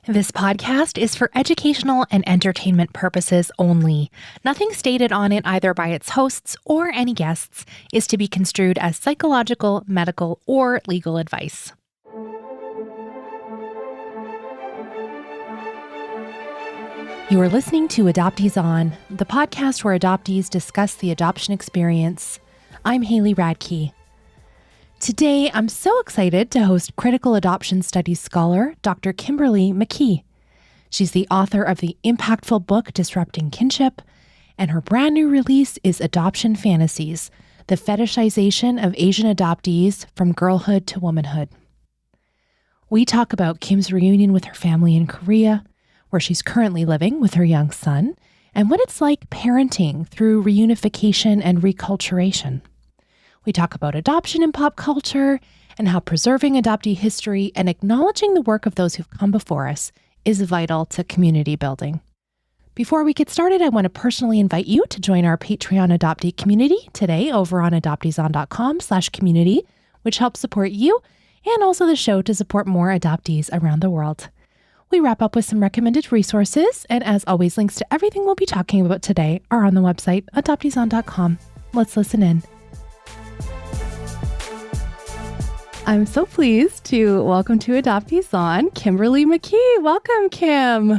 This podcast is for educational and entertainment purposes only. Nothing stated on it, either by its hosts or any guests, is to be construed as psychological, medical, or legal advice. You are listening to Adoptees On, the podcast where adoptees discuss the adoption experience. I'm Haley Radke. Today, I'm so excited to host critical adoption studies scholar, Dr. Kimberly McKee. She's the author of the impactful book, Disrupting Kinship, and her brand new release is Adoption Fantasies, the Fetishization of Asian Adoptees from Girlhood to Womanhood. We talk about Kim's reunion with her family in Korea, where she's currently living with her young son, and what it's like parenting through reunification and reculturation. We talk about adoption in pop culture and how preserving adoptee history and acknowledging the work of those who've come before us is vital to community building. Before we get started, I want to personally invite you to join our Patreon adoptee community today over on adopteeson.com/community, which helps support you and also the show to support more adoptees around the world. We wrap up with some recommended resources, and as always, links to everything we'll be talking about today are on the website adopteeson.com. Let's listen in. I'm so pleased to welcome to Adoptees On, Kimberly McKee. Welcome, Kim.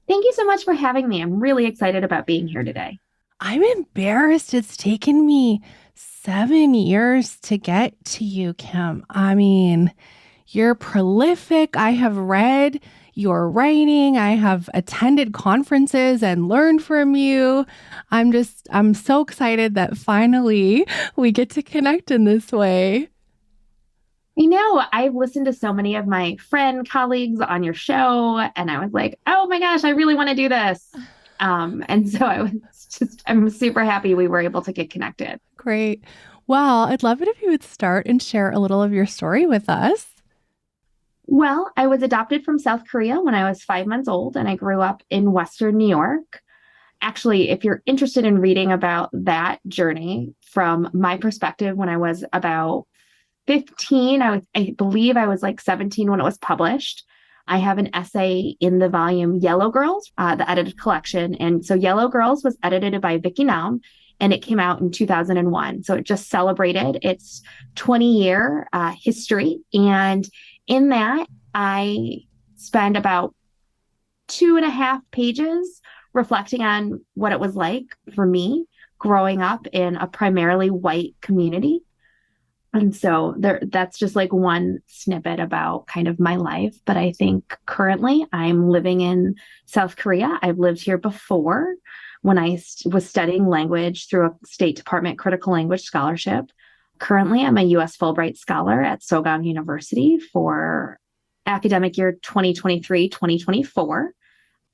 Thank you so much for having me. I'm really excited about being here today. I'm embarrassed it's taken me 7 years to get to you, Kim. I mean, you're prolific. I have read your writing. I have attended conferences and learned from you. I'm so excited that finally we get to connect in this way. You know, I've listened to so many of my colleagues on your show, and I was like, oh my gosh, I really want to do this. And so I'm super happy we were able to get connected. Great. Well, I'd love it if you would start and share a little of your story with us. Well, I was adopted from South Korea when I was 5 months old, and I grew up in Western New York. Actually, if you're interested in reading about that journey from my perspective, when I was about 15, I believe I was like 17 when it was published. I have an essay in the volume Yellow Girls, the edited collection. And so Yellow Girls was edited by Vicky Naum, and it came out in 2001. So it just celebrated its 20-year history. And in that, I spend about 2.5 pages reflecting on what it was like for me growing up in a primarily white community. And so that's just like one snippet about kind of my life. But I think currently I'm living in South Korea. I've lived here before when I was studying language through a State Department critical language scholarship. Currently, I'm a U.S. Fulbright Scholar at Sogang University for academic year 2023-2024.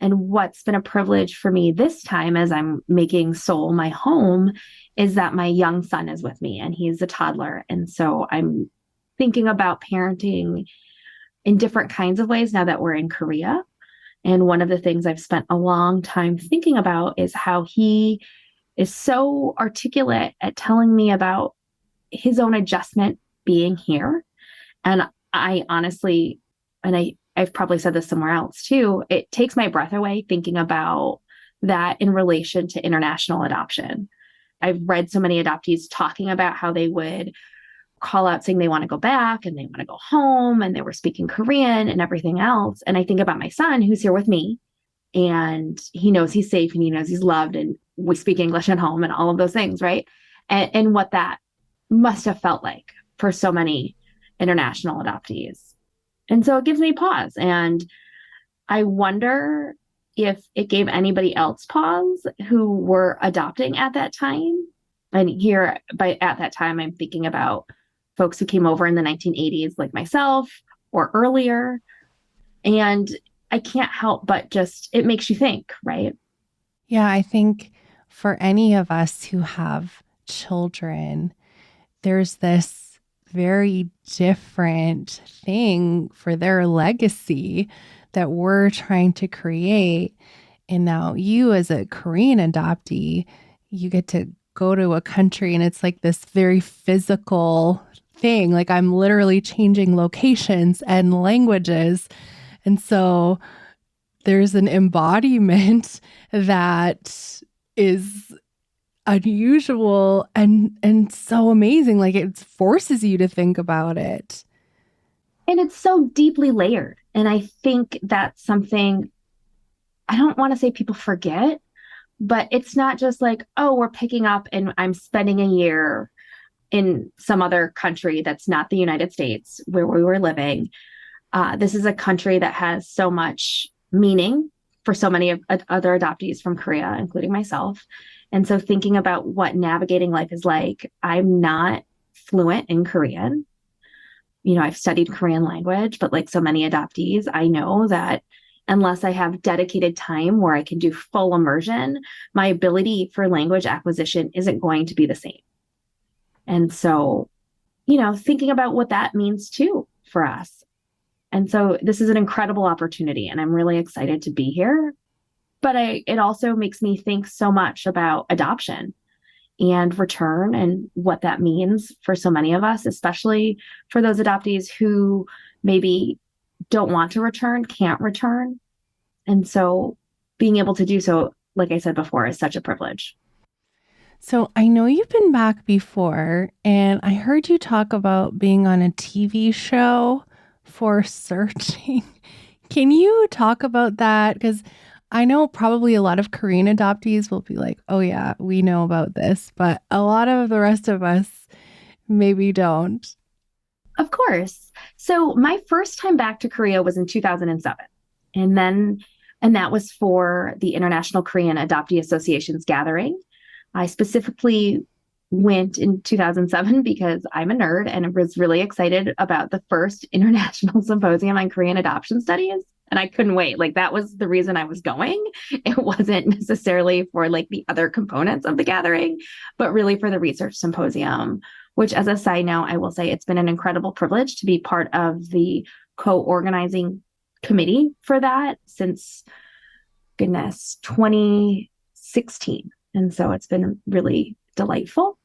And what's been a privilege for me this time as I'm making Seoul my home is that my young son is with me and he's a toddler. And so I'm thinking about parenting in different kinds of ways now that we're in Korea. And one of the things I've spent a long time thinking about is how he is so articulate at telling me about his own adjustment being here. And I honestly, I've probably said this somewhere else too, it takes my breath away thinking about that in relation to international adoption. I've read so many adoptees talking about how they would call out saying they want to go back and they want to go home and they were speaking Korean and everything else. And I think about my son who's here with me and he knows he's safe and he knows he's loved and we speak English at home and all of those things, right? And what that must have felt like for so many international adoptees. And so it gives me pause. And I wonder if it gave anybody else pause who were adopting at that time. And here, at that time, I'm thinking about folks who came over in the 1980s, like myself, or earlier. And I can't help but it makes you think, right? Yeah, I think for any of us who have children, there's this very different thing for their legacy that we're trying to create. And now you as a Korean adoptee, you get to go to a country and it's like this very physical thing. Like I'm literally changing locations and languages. And so there's an embodiment that is unusual and so amazing. Like it forces you to think about it. And it's so deeply layered. And I think that's something I don't want to say people forget, but it's not just like, oh, we're picking up and I'm spending a year in some other country that's not the United States where we were living. This is a country that has so much meaning for so many of other adoptees from Korea, including myself. And so thinking about what navigating life is like, I'm not fluent in Korean. You know, I've studied Korean language, but like so many adoptees, I know that unless I have dedicated time where I can do full immersion, my ability for language acquisition isn't going to be the same. And so, you know, thinking about what that means too for us. And so this is an incredible opportunity and I'm really excited to be here. But it also makes me think so much about adoption and return and what that means for so many of us, especially for those adoptees who maybe don't want to return, can't return. And so being able to do so, like I said before, is such a privilege. So I know you've been back before, and I heard you talk about being on a TV show for searching. Can you talk about that? Because I know probably a lot of Korean adoptees will be like, oh yeah, we know about this, but a lot of the rest of us maybe don't. Of course. So my first time back to Korea was in 2007. And that was for the International Korean Adoptee Association's gathering. I specifically went in 2007 because I'm a nerd and was really excited about the first international symposium on Korean adoption studies. And I couldn't wait. Like that was the reason I was going. It wasn't necessarily for like the other components of the gathering, but really for the research symposium, which as a side note, I will say it's been an incredible privilege to be part of the co-organizing committee for that since, goodness, 2016. And so it's been really delightful.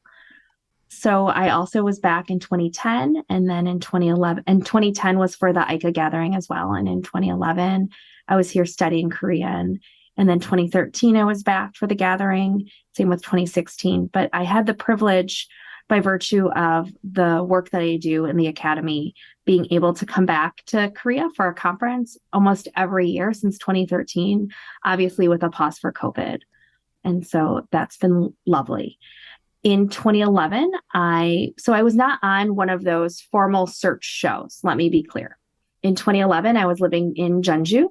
So I also was back in 2010 and then in 2011, and 2010 was for the ICA gathering as well. And in 2011, I was here studying Korean. And then 2013, I was back for the gathering, same with 2016. But I had the privilege by virtue of the work that I do in the academy, being able to come back to Korea for a conference almost every year since 2013, obviously with a pause for COVID. And so that's been lovely. In 2011, I was not on one of those formal search shows. Let me be clear. In 2011, I was living in Jeonju,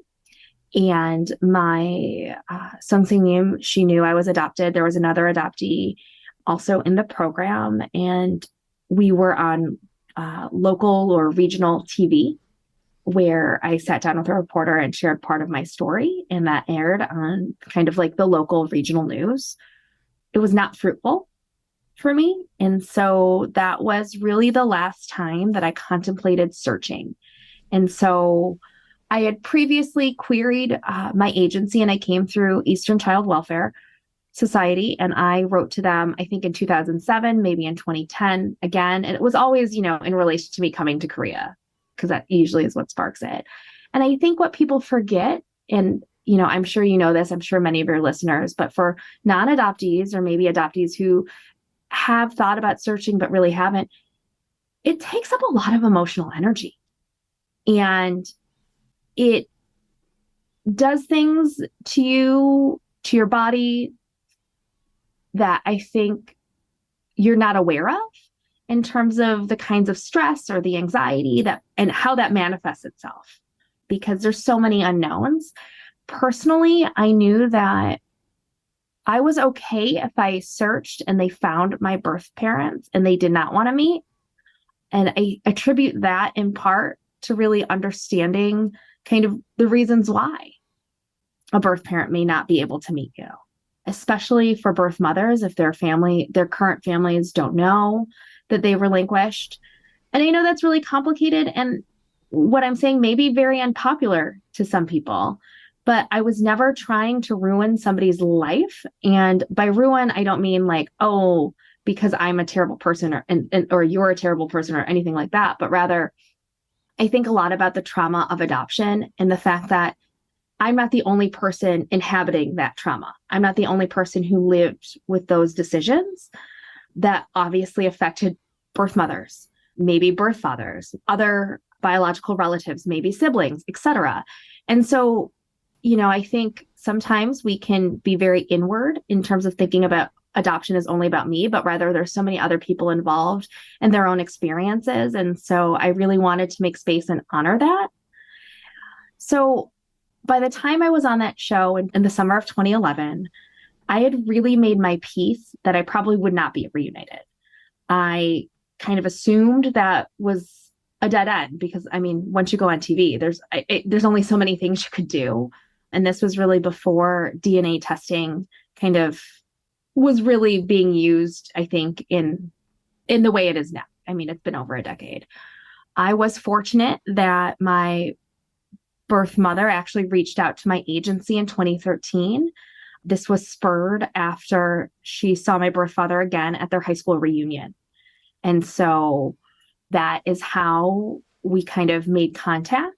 and my Sung-Sing-Yim, she knew I was adopted. There was another adoptee also in the program, and we were on local or regional TV where I sat down with a reporter and shared part of my story, and that aired on kind of like the local regional news. It was not fruitful for me. And so that was really the last time that I contemplated searching. And so I had previously queried my agency, and I came through Eastern Child Welfare Society, and I wrote to them, I think in 2007, maybe in 2010 again. And it was always, you know, in relation to me coming to Korea, because that usually is what sparks it. And I think what people forget, and, you know, I'm sure you know this, I'm sure many of your listeners, but for non-adoptees or maybe adoptees who have thought about searching but really haven't, it takes up a lot of emotional energy. And it does things to you, to your body, that I think you're not aware of in terms of the kinds of stress or the anxiety that and how that manifests itself, because there's so many unknowns. Personally, I knew that I was okay if I searched and they found my birth parents and they did not want to meet. And I attribute that in part to really understanding kind of the reasons why a birth parent may not be able to meet you, especially for birth mothers, if their current families don't know that they relinquished. And I know that's really complicated. And what I'm saying may be very unpopular to some people, but I was never trying to ruin somebody's life. And by ruin, I don't mean like, oh, because I'm a terrible person or you're a terrible person or anything like that. But rather, I think a lot about the trauma of adoption and the fact that I'm not the only person inhabiting that trauma. I'm not the only person who lived with those decisions that obviously affected birth mothers, maybe birth fathers, other biological relatives, maybe siblings, etc. And so, I think sometimes we can be very inward in terms of thinking about adoption is only about me, but rather there's so many other people involved and their own experiences. And so I really wanted to make space and honor that. So by the time I was on that show in the summer of 2011, I had really made my peace that I probably would not be reunited. I kind of assumed that was a dead end because, once you go on TV, there's only so many things you could do. And this was really before DNA testing kind of was really being used, I think, in the way it is now. It's been over a decade. I was fortunate that my birth mother actually reached out to my agency in 2013. This was spurred after she saw my birth father again at their high school reunion. And so that is how we kind of made contact.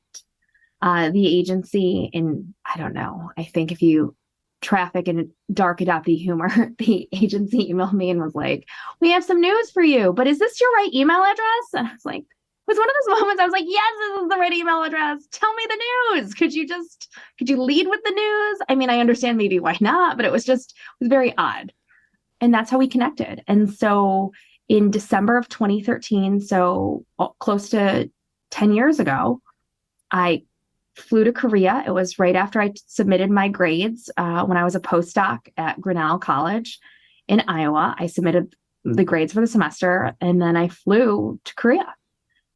The agency, and I don't know, I think if you traffic in dark adoptee humor, the agency emailed me and was like, "We have some news for you, but is this your right email address?" And I was like, it was one of those moments I was like, yes, this is the right email address. Tell me the news. Could you lead with the news? I understand maybe why not, but it was very odd. And that's how we connected. And so in December of 2013, so close to 10 years ago, I flew to Korea. It was right after I submitted my grades when I was a postdoc at Grinnell College in Iowa. I submitted the grades for the semester, and then I flew to Korea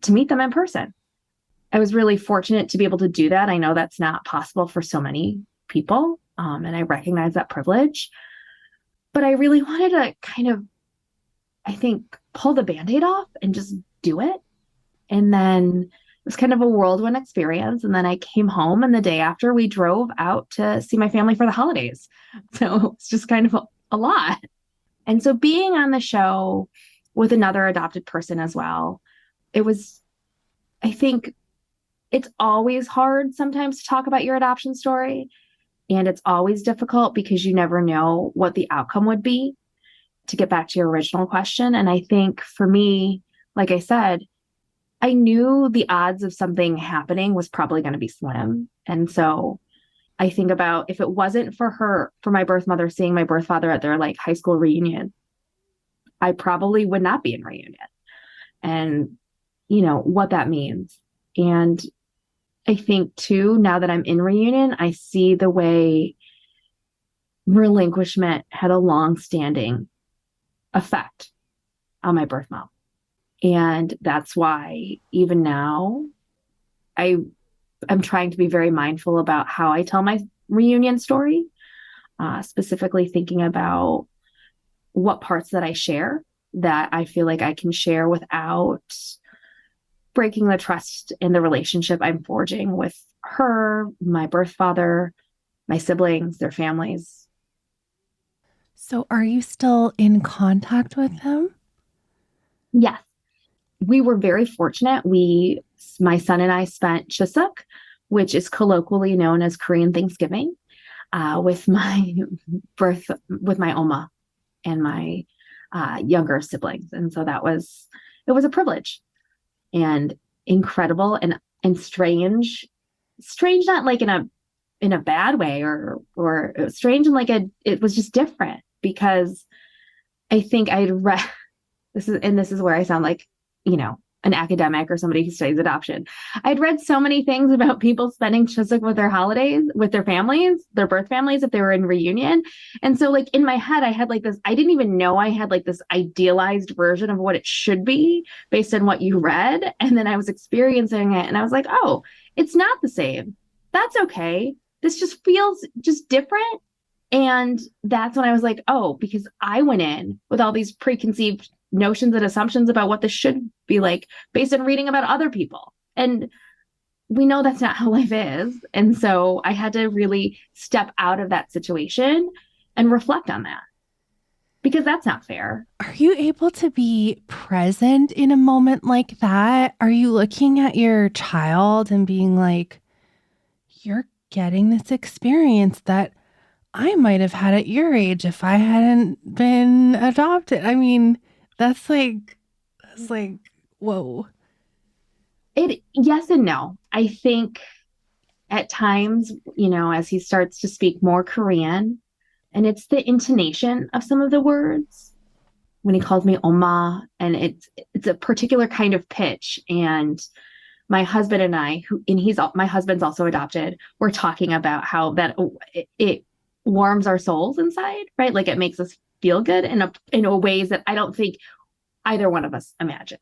to meet them in person. I was really fortunate to be able to do that. I know that's not possible for so many people, and I recognize that privilege. But I really wanted to kind of, I think, pull the Band-Aid off and just do it. And then it was kind of a whirlwind experience. And then I came home, and the day after we drove out to see my family for the holidays. So it's just kind of a lot. And so being on the show with another adopted person as well, it was, I think it's always hard sometimes to talk about your adoption story. And it's always difficult because you never know what the outcome would be, to get back to your original question. And I think for me, like I said, I knew the odds of something happening was probably going to be slim. And so I think about if it wasn't for my birth mother seeing my birth father at their high school reunion, I probably would not be in reunion. And what that means. And I think too, now that I'm in reunion, I see the way relinquishment had a long-standing effect on my birth mom. And that's why even now I'm trying to be very mindful about how I tell my reunion story, specifically thinking about what parts that I share that I feel like I can share without breaking the trust in the relationship I'm forging with her, my birth father, my siblings, their families. So are you still in contact with them? Yes. We were very fortunate. My son and I spent Chuseok, which is colloquially known as Korean Thanksgiving, with my Oma and my younger siblings. And so it was a privilege and incredible and strange, not like in a bad way or strange and it was just different because I think I'd read this is where I sound like, an academic or somebody who studies adoption. I'd read so many things about people spending Chuseok with their holidays, with their families, their birth families, if they were in reunion. And so in my head, I had this, I didn't even know I had this idealized version of what it should be based on what you read. And then I was experiencing it and I was like, oh, it's not the same. That's okay. This just feels just different. And that's when I was like, oh, because I went in with all these preconceived notions and assumptions about what this should be like based on reading about other people. And we know that's not how life is. And so I had to really step out of that situation and reflect on that because that's not fair. Are you able to be present in a moment like that? Are you looking at your child and being like, you're getting this experience that I might have had at your age if I hadn't been adopted. I mean, that's like, whoa. Yes and no. I think at times, as he starts to speak more Korean, and it's the intonation of some of the words when he calls me Oma, and it's a particular kind of pitch. And my husband and I, my husband's also adopted, we're talking about how that it warms our souls inside, right? Like it makes us feel good in a ways that I don't think either one of us imagined.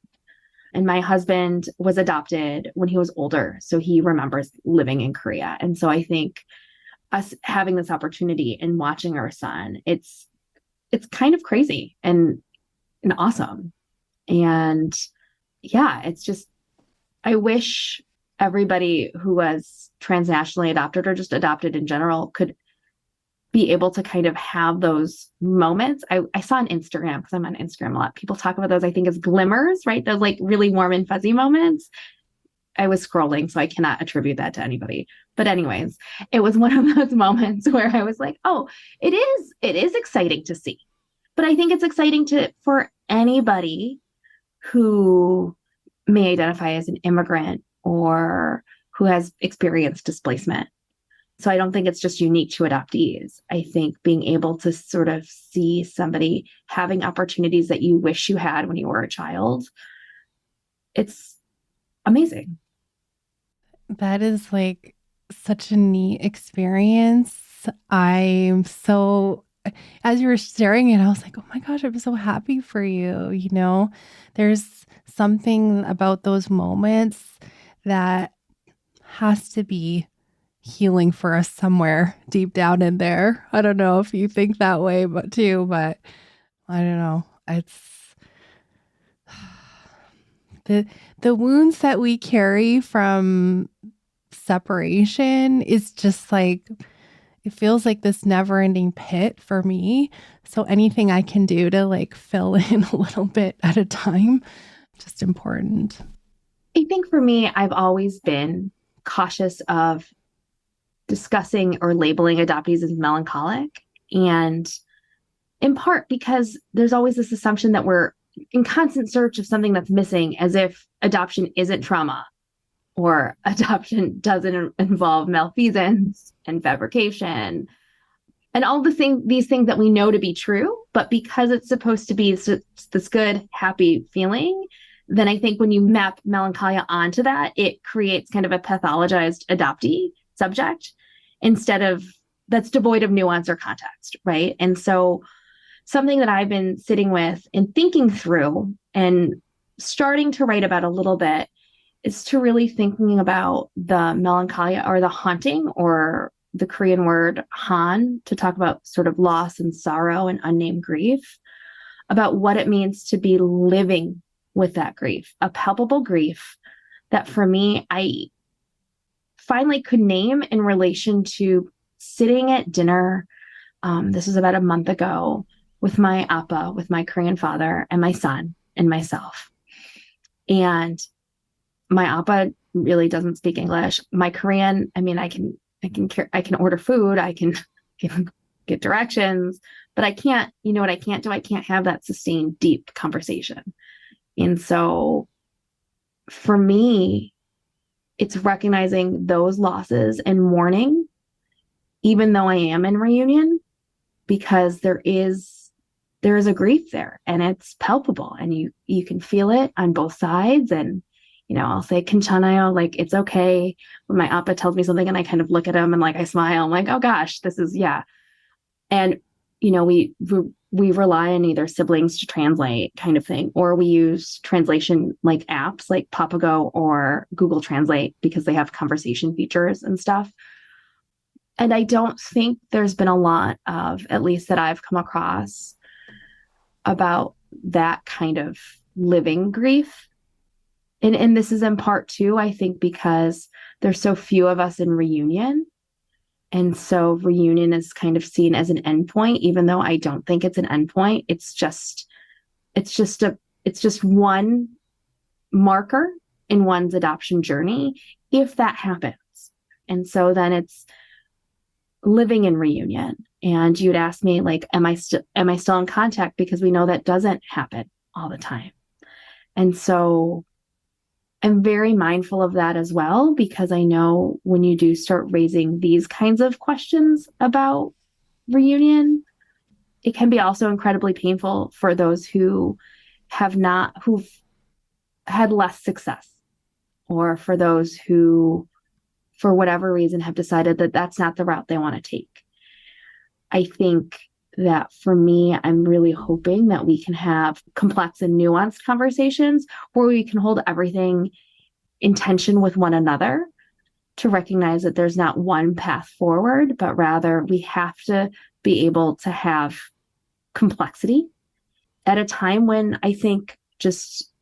And my husband was adopted when he was older, so he remembers living in Korea. And so I think us having this opportunity and watching our son, it's kind of crazy and awesome. And yeah, it's just, I wish everybody who was transnationally adopted or just adopted in general could be able to kind of have those moments. I saw on Instagram, because I'm on Instagram a lot, people talk about those, I think, as glimmers, right? Those like really warm and fuzzy moments. I was scrolling, so I cannot attribute that to anybody. But anyways, it was one of those moments where I was like, oh, it is exciting to see. But I think it's exciting for anybody who may identify as an immigrant or who has experienced displacement. So I don't think it's just unique to adoptees. I think being able to sort of see somebody having opportunities that you wish you had when you were a child, it's amazing. That is like such a neat experience. I'm so, as you were sharing it, I was like, oh my gosh, I'm so happy for you. There's something about those moments that has to be healing for us somewhere deep down in there. I don't know if you think that way, but I don't know. It's the wounds that we carry from separation is just like, it feels like this never-ending pit for me. So anything I can do to like fill in a little bit at a time, just important. I think for me, I've always been cautious of discussing or labeling adoptees as melancholic. And in part because there's always this assumption that we're in constant search of something that's missing, as if adoption isn't trauma or adoption doesn't involve malfeasance and fabrication and all these things that we know to be true. But because it's supposed to be this good, happy feeling, then I think when you map melancholia onto that, it creates kind of a pathologized adoptee subject instead of that's devoid of nuance or context, right? And so something that I've been sitting with and thinking through and starting to write about a little bit is to really thinking about the melancholia or the haunting, or the Korean word han, to talk about sort of loss and sorrow and unnamed grief, about what it means to be living with that grief, a palpable grief that for me, I finally could name in relation to sitting at dinner. This was about a month ago with my appa, with my Korean father and my son and myself. And my appa really doesn't speak English. My Korean, I mean, I can order food, I can get directions, but I can't, you know what I can't do? I can't have that sustained, deep conversation. And so for me, it's recognizing those losses and mourning, even though I am in reunion, because there is a grief there and it's palpable and you can feel it on both sides. And, I'll say, "Kinchanayo," like, it's okay. When my appa tells me something and I kind of look at him and like, I smile, I'm like, oh gosh, this is, yeah. And, we rely on either siblings to translate kind of thing, or we use translation like apps like Papago or Google Translate because they have conversation features and stuff. And I don't think there's been a lot of, at least that I've come across, about that kind of living grief. And this is in part too, I think, because there's so few of us in reunion. And so reunion is kind of seen as an endpoint, even though I don't think it's an endpoint. It's just one marker in one's adoption journey, if that happens. And so then it's living in reunion. And you'd ask me, like, am I still in contact? Because we know that doesn't happen all the time. And so I'm very mindful of that as well, because I know when you do start raising these kinds of questions about reunion, it can be also incredibly painful for those who've had less success, or for those who, for whatever reason, have decided that that's not the route they want to take. I think that for me, I'm really hoping that we can have complex and nuanced conversations where we can hold everything in tension with one another, to recognize that there's not one path forward, but rather we have to be able to have complexity at a time when I think just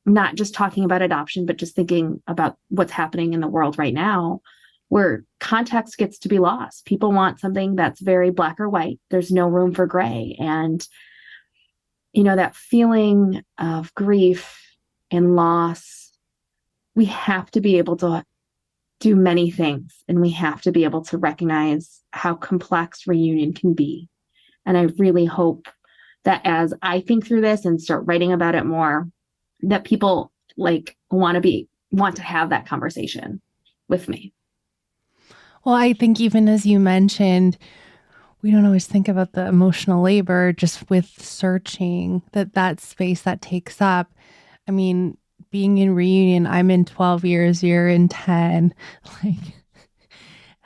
not just talking about adoption, but just thinking about what's happening in the world right now, where context gets to be lost. People want something that's very black or white. There's no room for gray. And, that feeling of grief and loss, we have to be able to do many things, and we have to be able to recognize how complex reunion can be. And I really hope that as I think through this and start writing about it more, that people want to have that conversation with me. Well, I think even as you mentioned, we don't always think about the emotional labor just with searching that space that takes up. I mean, being in reunion, I'm in 12 years, you're in 10.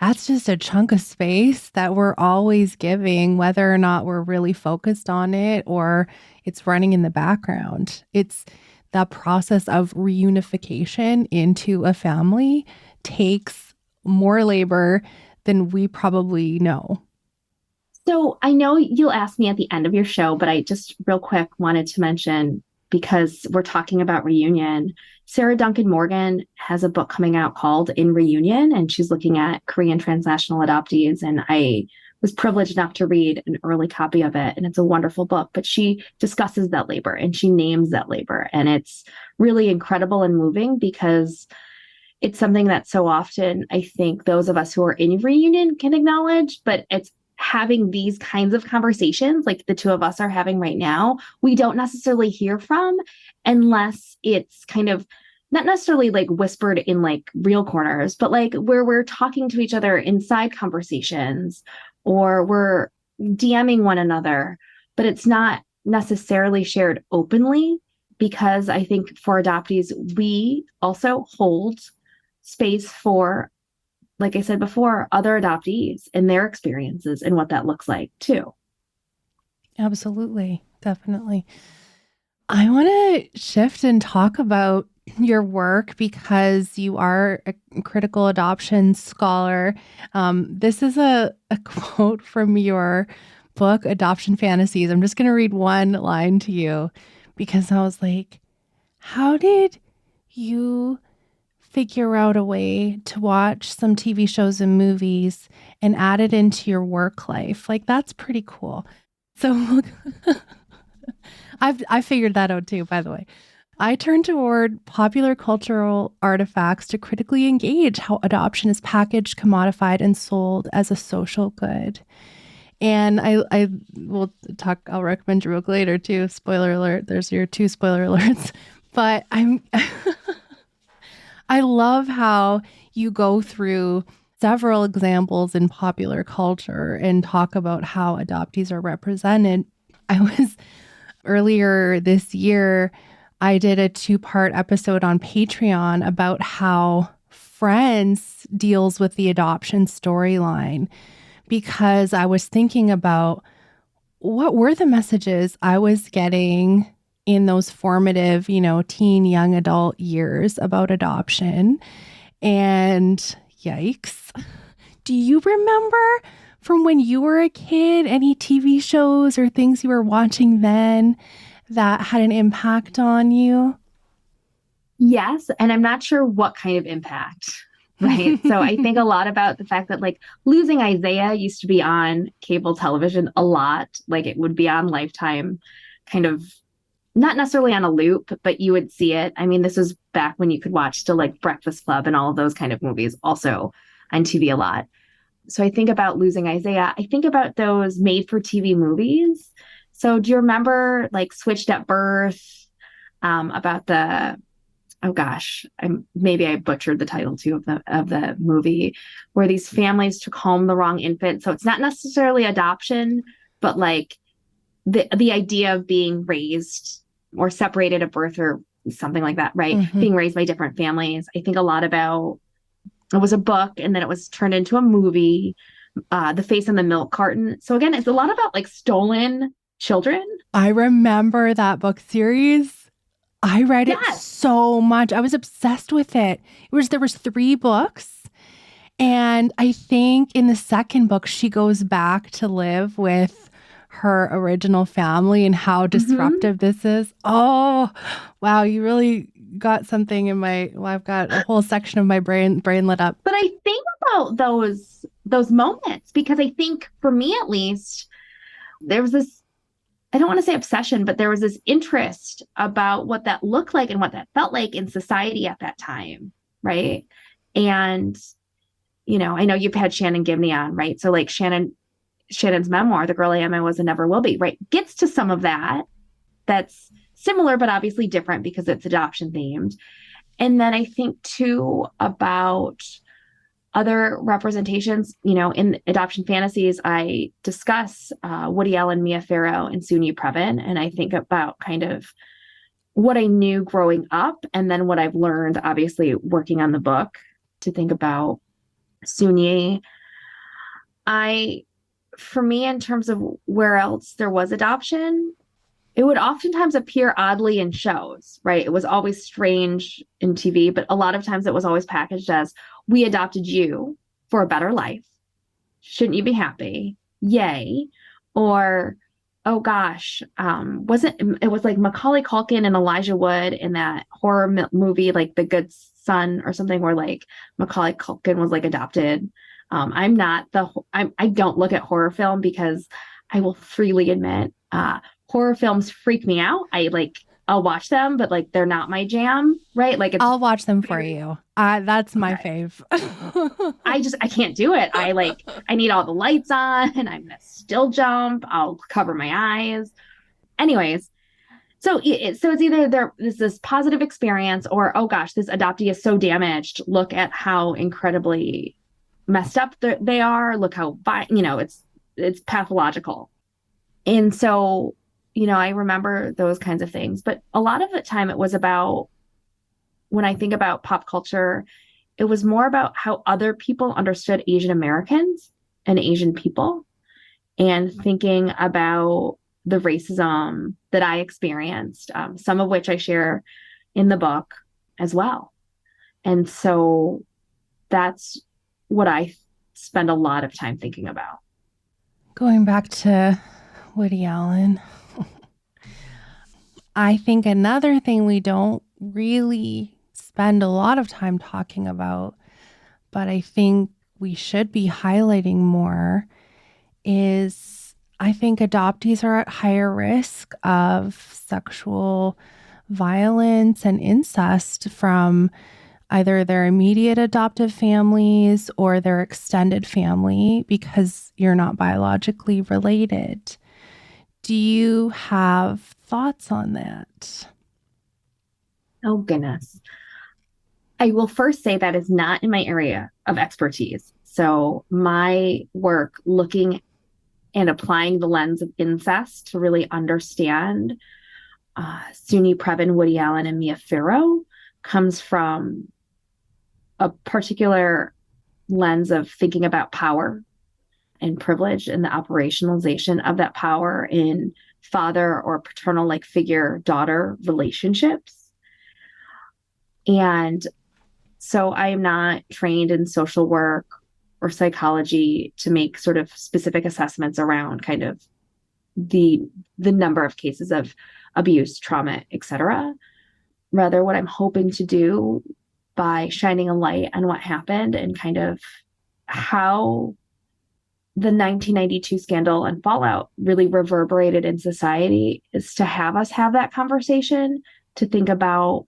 That's just a chunk of space that we're always giving, whether or not we're really focused on it or it's running in the background. It's that process of reunification into a family takes more labor than we probably know. So I know you'll ask me at the end of your show, but I just real quick wanted to mention, because we're talking about reunion, Sarah Duncan Morgan has a book coming out called In Reunion, and she's looking at Korean transnational adoptees. And I was privileged enough to read an early copy of it, and it's a wonderful book. But she discusses that labor and she names that labor. And it's really incredible and moving, because it's something that so often I think those of us who are in reunion can acknowledge, but it's having these kinds of conversations like the two of us are having right now, we don't necessarily hear from, unless it's kind of not necessarily like whispered in like real corners, but like where we're talking to each other inside conversations, or we're DMing one another, but it's not necessarily shared openly. Because I think for adoptees, we also hold space for, like I said before, other adoptees and their experiences and what that looks like too. Absolutely. Definitely. I want to shift and talk about your work, because you are a critical adoption scholar. This is a quote from your book, Adoption Fantasies. I'm just going to read one line to you, because I was like, how did you figure out a way to watch some TV shows and movies and add it into your work life? Like, that's pretty cool. So I figured that out too, by the way. I turn toward popular cultural artifacts to critically engage how adoption is packaged, commodified, and sold as a social good. And I will talk, I'll recommend your book later too. Spoiler alert, there's your 2 spoiler alerts. But I love how you go through several examples in popular culture and talk about how adoptees are represented. Earlier this year, I did a 2-part episode on Patreon about how Friends deals with the adoption storyline, because I was thinking about what were the messages I was getting in those formative, teen, young adult years about adoption. And yikes. Do you remember from when you were a kid, any TV shows or things you were watching then that had an impact on you? Yes. And I'm not sure what kind of impact, right? So I think a lot about the fact that like Losing Isaiah used to be on cable television a lot. Like it would be on Lifetime, kind of not necessarily on a loop, but you would see it. I mean, this was back when you could watch still like Breakfast Club and all of those kind of movies also on TV a lot. So I think about Losing Isaiah. I think about those made for TV movies. So do you remember like Switched at Birth, about the, oh gosh, maybe I butchered the title too of the movie, where these families took home the wrong infant. So it's not necessarily adoption, but like the idea of being raised or separated at birth or something like that, right? Mm-hmm. Being raised by different families. I think a lot about, it was a book and then it was turned into a movie, The Face on the Milk Carton. So again, it's a lot about like stolen children. I remember that book series. I read it so much. I was obsessed with it. There was 3 books. And I think in the second book, she goes back to live with her original family and how disruptive this is. Oh, wow. You really got something in I've got a whole section of my brain lit up. But I think about those moments because I think for me, at least, there was this, I don't want to say obsession, but there was this interest about what that looked like and what that felt like in society at that time. Right. And, I know you've had Shannon Gibney on, right? So like Shannon's memoir, The Girl I Am, I Was and Never Will Be, right, gets to some of that. That's similar, but obviously different because it's adoption themed. And then I think too about other representations, in Adoption Fantasies, I discuss Woody Allen, Mia Farrow, and Soon-Yi Previn. And I think about kind of what I knew growing up and then what I've learned, obviously, working on the book to think about Soon-Yi. For me, in terms of where else there was adoption, it would oftentimes appear oddly in shows, right? It was always strange in TV, but a lot of times it was always packaged as, we adopted you for a better life. Shouldn't you be happy? Yay. Or, oh gosh, it was like Macaulay Culkin and Elijah Wood in that horror movie, like The Good Son or something, where like Macaulay Culkin was like adopted. I don't look at horror film because I will freely admit, horror films freak me out. I'll watch them, but like they're not my jam, right? Like I'll watch them for you. That's my fave. I can't do it. I need all the lights on and I'm gonna still jump. I'll cover my eyes. Anyways, so it's either there's this positive experience or, oh gosh, this adoptee is so damaged. Look at how incredibly messed up they are. Look how, it's pathological. And so, I remember those kinds of things, but a lot of the time it was about, when I think about pop culture, it was more about how other people understood Asian Americans and Asian people, and thinking about the racism that I experienced, some of which I share in the book as well. And so that's what I spend a lot of time thinking about. Going back to Woody Allen, I think another thing we don't really spend a lot of time talking about, but I think we should be highlighting more, is I think adoptees are at higher risk of sexual violence and incest from either their immediate adoptive families or their extended family because you're not biologically related. Do you have thoughts on that? Oh, goodness. I will first say that is not in my area of expertise. So my work looking and applying the lens of incest to really understand Soon-Yi Previn, Woody Allen, and Mia Farrow comes from a particular lens of thinking about power and privilege and the operationalization of that power in father or paternal like figure daughter relationships. And so I am not trained in social work or psychology to make sort of specific assessments around kind of the number of cases of abuse, trauma, etc. Rather, what I'm hoping to do by shining a light on what happened and kind of how the 1992 scandal and fallout really reverberated in society is to have us have that conversation, to think about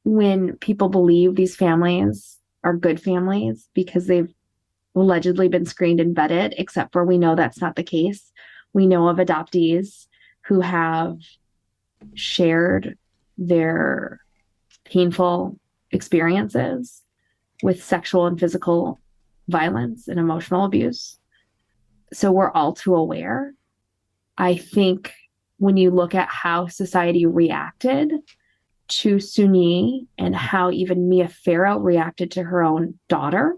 when people believe these families are good families because they've allegedly been screened and vetted, except for we know that's not the case. We know of adoptees who have shared their painful experiences with sexual and physical violence and emotional abuse. So we're all too aware. I think when you look at how society reacted to Suni and how even Mia Farrow reacted to her own daughter,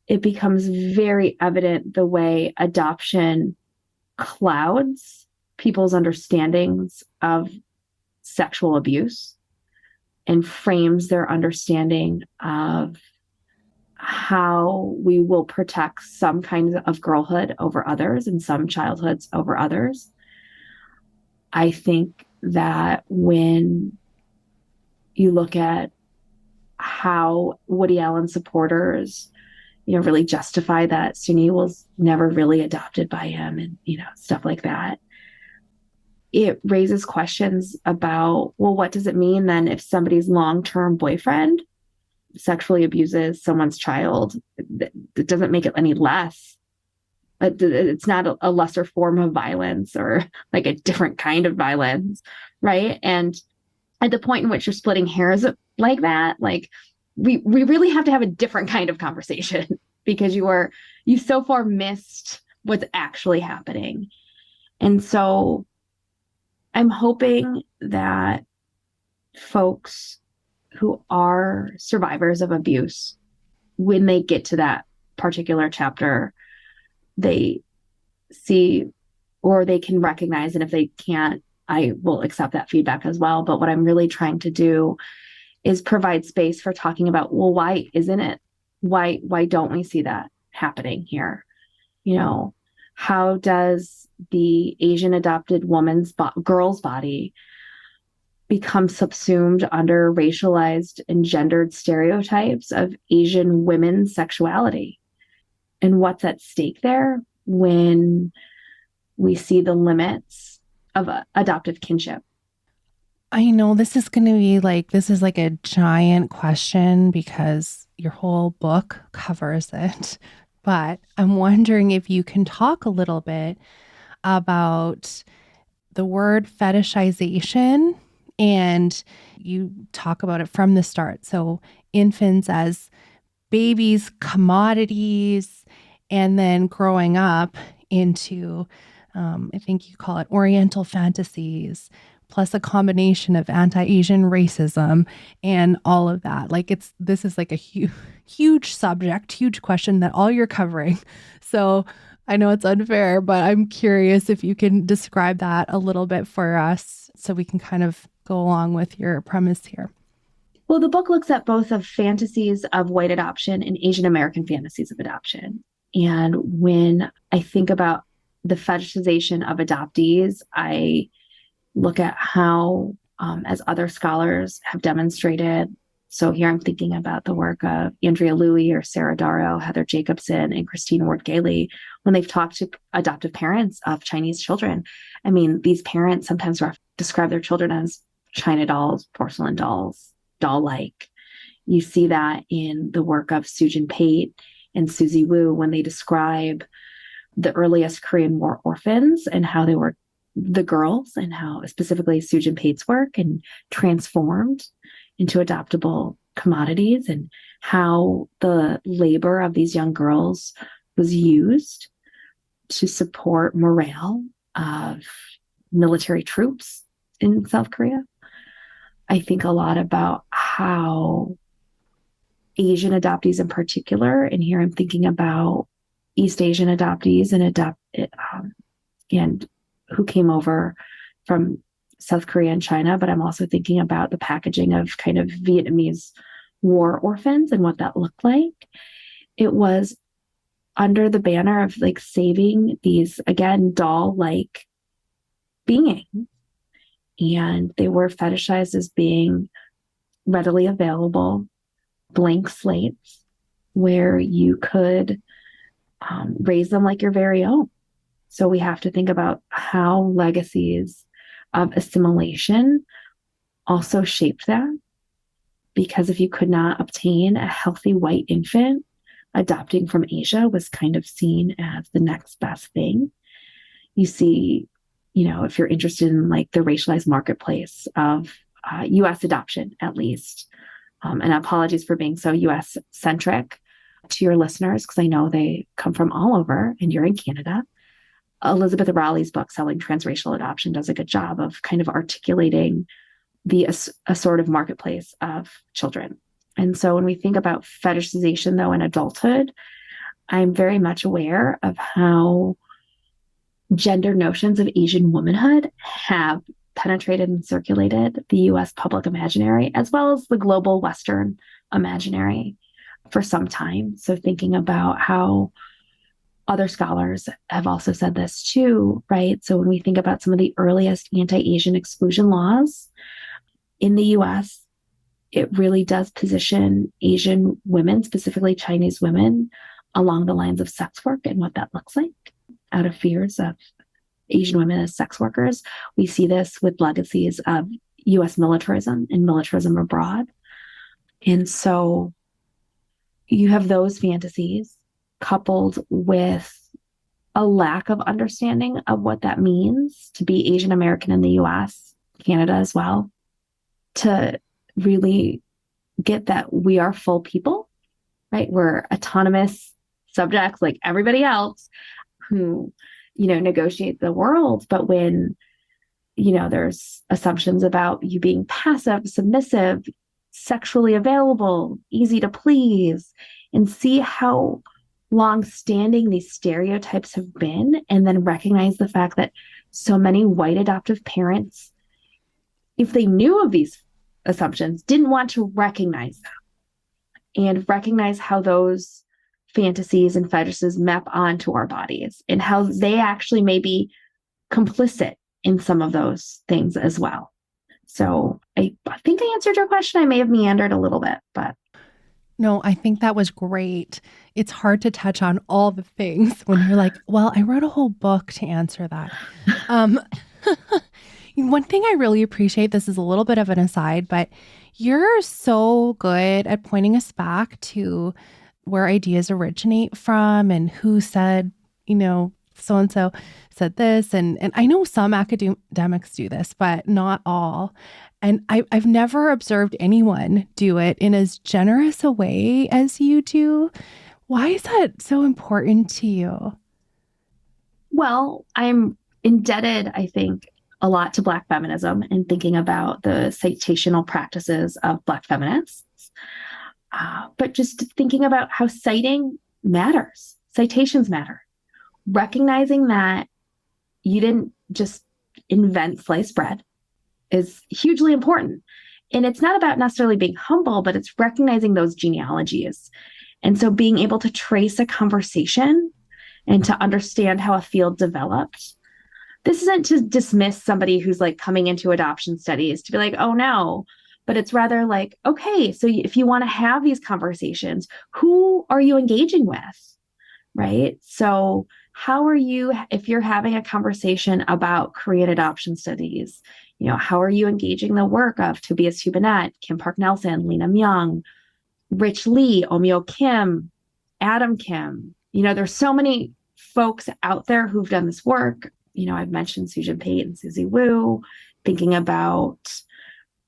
it becomes very evident the way adoption clouds people's understandings of sexual abuse and frames their understanding of how we will protect some kinds of girlhood over others and some childhoods over others. I think that when you look at how Woody Allen supporters, really justify that Suni was never really adopted by him and, stuff like that, it raises questions about, well, what does it mean then if somebody's long-term boyfriend sexually abuses someone's child? It doesn't make it any less. It's not a lesser form of violence or like a different kind of violence, right? And at the point in which you're splitting hairs like that, like we really have to have a different kind of conversation because you so far missed what's actually happening. And so I'm hoping that folks who are survivors of abuse, when they get to that particular chapter, they see or they can recognize, and if they can't, I will accept that feedback as well. But what I'm really trying to do is provide space for talking about, well, why isn't it? Why don't we see that happening here? How does the Asian adopted girl's body become subsumed under racialized and gendered stereotypes of Asian women's sexuality? And what's at stake there when we see the limits of adoptive kinship? I know this is like a giant question because your whole book covers it. But I'm wondering if you can talk a little bit about the word fetishization, and you talk about it from the start. So infants as babies, commodities, and then growing up into, I think you call it Oriental fantasies, plus a combination of anti-Asian racism and all of that. This is like a huge subject, huge question that all you're covering. So I know it's unfair, but I'm curious if you can describe that a little bit for us so we can kind of go along with your premise here. Well, the book looks at both of fantasies of white adoption and Asian American fantasies of adoption. And when I think about the fetishization of adoptees, I look at how, as other scholars have demonstrated, so here I'm thinking about the work of Andrea Louie or Sarah Darrow, Heather Jacobson, and Christine Ward-Gailey, when they've talked to adoptive parents of Chinese children. I mean, these parents sometimes describe their children as China dolls, porcelain dolls, doll-like. You see that in the work of Sujin Pate and Susie Wu when they describe the earliest Korean War orphans and how they were the girls and how specifically Sujin Pate's work and transformed into adoptable commodities and how the labor of these young girls was used to support morale of military troops in South Korea. I think a lot about how Asian adoptees in particular, and here I'm thinking about East Asian adoptees and who came over from South Korea and China, but I'm also thinking about the packaging of kind of Vietnamese war orphans and what that looked like. It was under the banner of like saving these, again, doll-like beings. And they were fetishized as being readily available blank slates where you could raise them like your very own. So we have to think about how legacies of assimilation also shaped that. because if you could not obtain a healthy white infant, adopting from Asia was kind of seen as the next best thing. You see, if you're interested in like the racialized marketplace of US adoption, at least, and apologies for being so US centric to your listeners, because I know they come from all over and you're in Canada. Elizabeth Rowley's book, Selling Transracial Adoption, does a good job of kind of articulating the assorted marketplace of children. And so when we think about fetishization, though, in adulthood, I'm very much aware of how gender notions of Asian womanhood have penetrated and circulated the US public imaginary, as well as the global Western imaginary for some time. So thinking about how other scholars have also said this too, right? So when we think about some of the earliest anti-Asian exclusion laws in the US, it really does position Asian women, specifically Chinese women, along the lines of sex work and what that looks like out of fears of Asian women as sex workers. We see this with legacies of US militarism and militarism abroad. And so you have those fantasies coupled with a lack of understanding of what that means to be Asian American in the US, Canada as well, to really get that we are full people, right? We're autonomous subjects like everybody else who, negotiate the world. But when, there's assumptions about you being passive, submissive, sexually available, easy to please, and see how long-standing these stereotypes have been, and then recognize the fact that so many white adoptive parents, if they knew of these assumptions, didn't want to recognize them and recognize how those fantasies and fetishes map onto our bodies and how they actually may be complicit in some of those things as well. So I think I answered your question. I may have meandered a little bit, but. No, I think that was great. It's hard to touch on all the things when you're like, well, I wrote a whole book to answer that. One thing I really appreciate, this is a little bit of an aside, but you're so good at pointing us back to where ideas originate from and who said, so-and-so said this. And I know some academics do this, but not all. And I've never observed anyone do it in as generous a way as you do. Why is that so important to you? Well, I'm indebted, I think, a lot to Black feminism and thinking about the citational practices of Black feminists. But just thinking about how citing matters, citations matter. Recognizing that you didn't just invent sliced bread is hugely important. And it's not about necessarily being humble, but it's recognizing those genealogies. And so being able to trace a conversation and to understand how a field developed. This isn't to dismiss somebody who's like coming into adoption studies to be like, oh no, but it's rather like, okay, so if you want to have these conversations, who are you engaging with, right? So how are you, if you're having a conversation about Korean adoption studies, how are you engaging the work of Tobias Hubinett, Kim Park Nelson, Lena Myung, Rich Lee, Omyo Kim, Adam Kim? There's so many folks out there who've done this work. I've mentioned Sujin Pate and Susie Wu, thinking about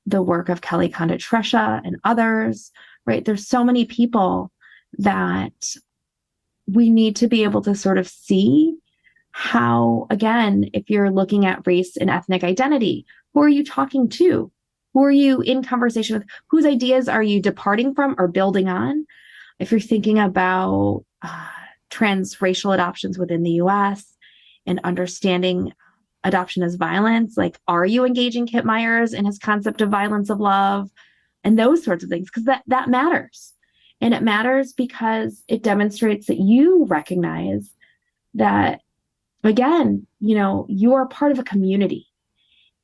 the work of Kelly Condit Tresha and others, right? There's so many people that we need to be able to sort of see how, again, if you're looking at race and ethnic identity, who are you talking to? Who are you in conversation with? Whose ideas are you departing from or building on? If you're thinking about transracial adoptions within the US and understanding adoption as violence, like, are you engaging Kip Myers in his concept of violence of love and those sorts of things? Because that matters. And it matters because it demonstrates that you recognize that, again, you are part of a community.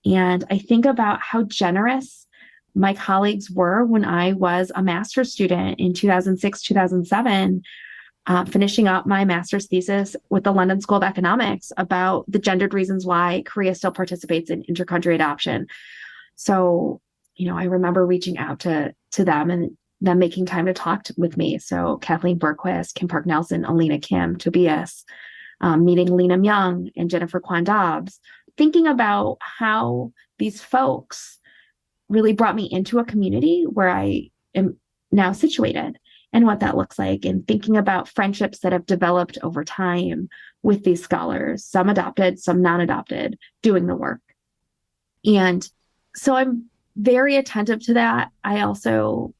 And I think about how generous my colleagues were when I was a master's student in 2006, 2007, finishing up my master's thesis with the London School of Economics about the gendered reasons why Korea still participates in intercountry adoption. So, I remember reaching out to to them and them making time to talk with me. So Kathleen Berquist, Kim Park Nelson, Alina Kim, Tobias, meeting Lena Myung and Jennifer Kwan Dobbs, thinking about how these folks really brought me into a community where I am now situated and what that looks like, and thinking about friendships that have developed over time with these scholars, some adopted, some non-adopted, doing the work. And so I'm very attentive to that. I also,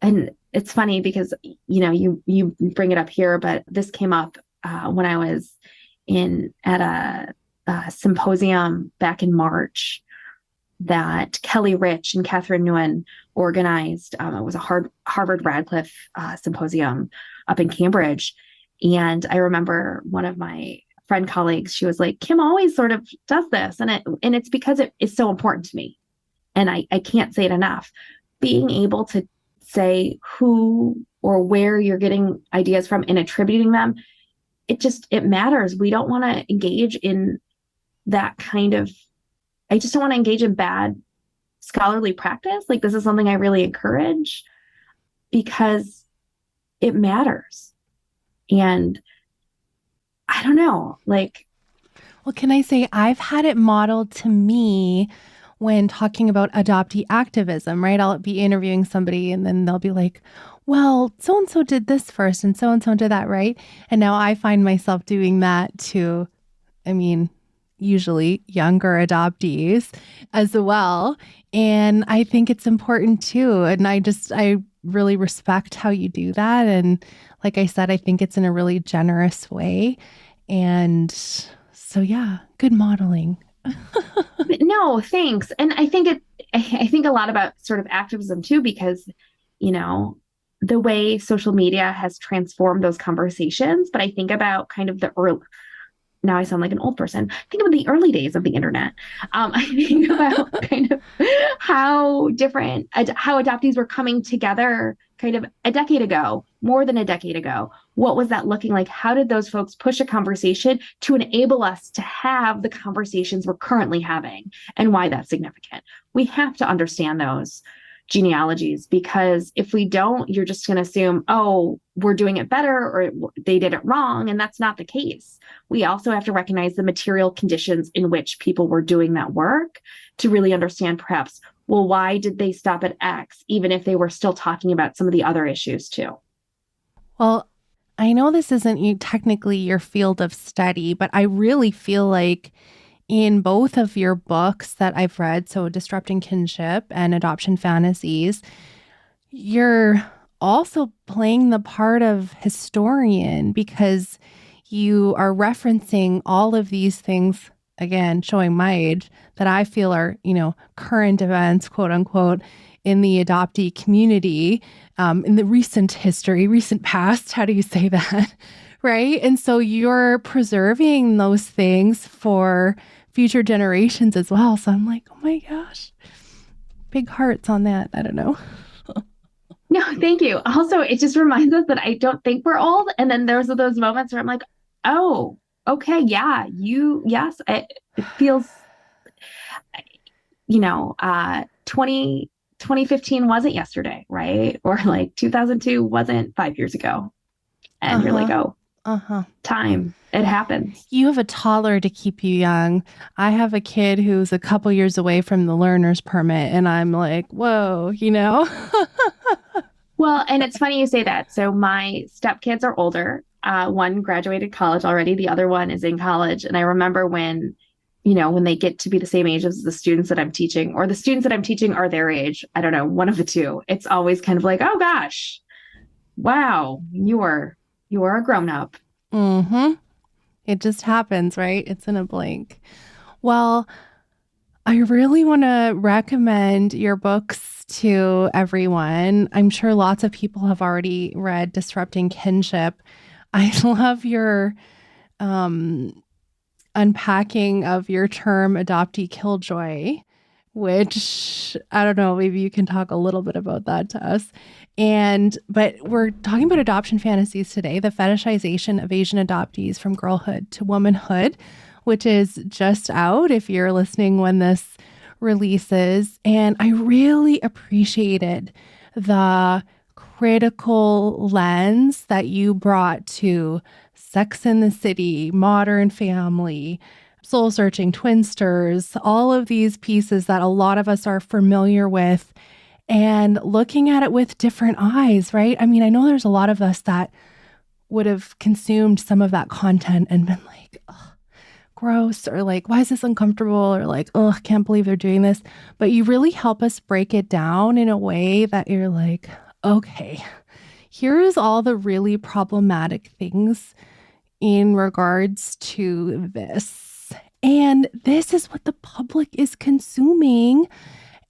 and it's funny because, you bring it up here, but this came up when I was at a symposium back in March that Kelly Rich and Catherine Nguyen organized. It was a Harvard Radcliffe symposium up in Cambridge. And I remember one of my friend colleagues, she was like, Kim always sort of does this. And it's because it is so important to me. And I can't say it enough. Being able to say who or where you're getting ideas from and attributing them, it matters. We don't want to engage in that kind of, I just don't want to engage in bad scholarly practice. Like, this is something I really encourage because it matters. And I don't know, like. Well, can I say I've had it modeled to me when talking about adoptee activism, right? I'll be interviewing somebody and then they'll be like, well, so-and-so did this first and so-and-so did that, right? And now I find myself doing that to, usually younger adoptees as well. And I think it's important too. And I really respect how you do that. And like I said, I think it's in a really generous way. And so, yeah, good modeling. No, thanks. And I think a lot about sort of activism too, because, the way social media has transformed those conversations. But I think about kind of now I sound like an old person. Think about the early days of the internet. I think about kind of how adoptees were coming together kind of a decade ago, more than a decade ago. What was that looking like? How did those folks push a conversation to enable us to have the conversations we're currently having, and why that's significant? We have to understand those genealogies, because if we don't, you're just going to assume, oh, we're doing it better or they did it wrong. And that's not the case. We also have to recognize the material conditions in which people were doing that work to really understand perhaps, well, why did they stop at X, even if they were still talking about some of the other issues too? Well, I know this isn't technically your field of study, but I really feel like in both of your books that I've read, so Disrupting Kinship and Adoption Fantasies, you're also playing the part of historian, because you are referencing all of these things, again, showing my age, that I feel are, current events, quote unquote, in the adoptee community, in the recent history, recent past, how do you say that? Right? And so you're preserving those things for future generations as well. So I'm like, oh my gosh, big hearts on that. I don't know. No, thank you. Also, it just reminds us that I don't think we're old. And then there's those moments where I'm like, oh, okay, yeah, yes, it feels, 2015 wasn't yesterday, right? Or like 2002 wasn't 5 years ago. And you're like, oh, time, it happens. You have a toddler to keep you young. I have a kid who's a couple years away from the learner's permit, and I'm like, whoa, Well, and it's funny you say that. So my stepkids are older. One graduated college already. The other one is in college. And I remember when they get to be the same age as the students that I'm teaching, or the students that I'm teaching are their age. I don't know, one of the two. It's always kind of like, oh gosh, wow, you are a grown up. Mm-hmm. It just happens, right? It's in a blink. Well, I really want to recommend your books to everyone. I'm sure lots of people have already read Disrupting Kinship. I love your unpacking of your term adoptee killjoy, which I don't know, maybe you can talk a little bit about that to us. But we're talking about Adoption Fantasies today, the fetishization of Asian adoptees from girlhood to womanhood, which is just out if you're listening when this releases. And I really appreciated the critical lens that you brought to Sex and the City, Modern Family, Soul Searching, Twinsters, all of these pieces that a lot of us are familiar with, and looking at it with different eyes, right? I mean, I know there's a lot of us that would have consumed some of that content and been like, oh, gross, or like, why is this uncomfortable? Or like, oh, I can't believe they're doing this. But you really help us break it down in a way that you're like, okay, here's all the really problematic things in regards to this. And this is what the public is consuming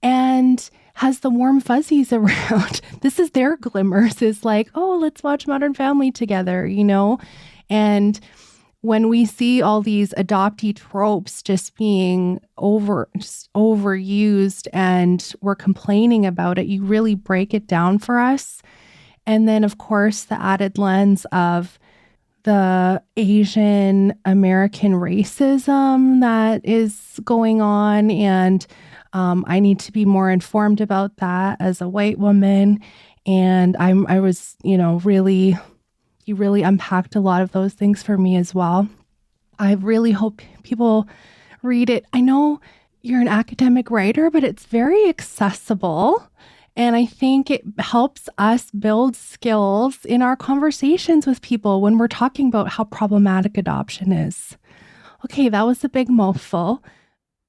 and has the warm fuzzies around. This is their glimmers, is like, oh, let's watch Modern Family together, you know? And when we see all these adoptee tropes just being overused and we're complaining about it, you really break it down for us. And then, of course, the added lens of the Asian American racism that is going on. And I need to be more informed about that as a white woman. And I was, you really unpacked a lot of those things for me as well. I really hope people read it. I know you're an academic writer, but it's very accessible. And I think it helps us build skills in our conversations with people when we're talking about how problematic adoption is. Okay, that was a big mouthful.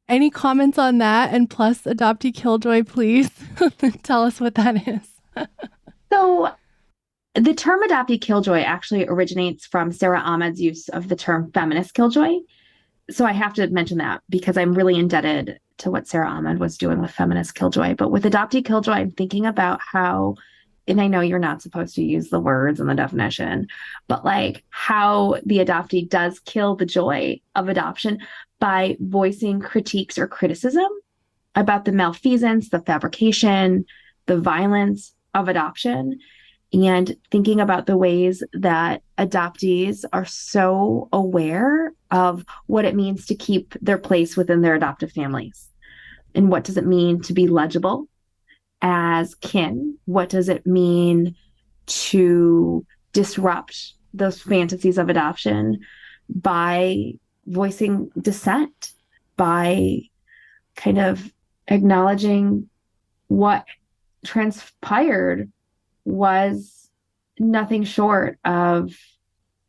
Any comments on that? And plus adoptee killjoy, please. Tell us what that is. So the term adoptee killjoy actually originates from Sarah Ahmed's use of the term feminist killjoy. So I have to mention that because I'm really indebted to what Sarah Ahmed was doing with feminist killjoy. But with adoptee killjoy, I'm thinking about how, and I know you're not supposed to use the words and the definition, but like how the adoptee does kill the joy of adoption by voicing critiques or criticism about the malfeasance, the fabrication, the violence of adoption, and thinking about the ways that adoptees are so aware of what it means to keep their place within their adoptive families. And what does it mean to be legible as kin? What does it mean to disrupt those fantasies of adoption by voicing dissent, by kind of acknowledging what transpired was nothing short of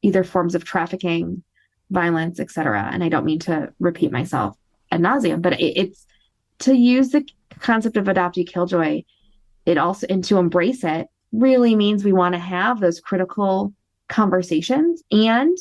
either forms of trafficking, violence, etc. And I don't mean to repeat myself ad nauseum, but it's to use the concept of adoptee killjoy, it also, and to embrace it really means we want to have those critical conversations. And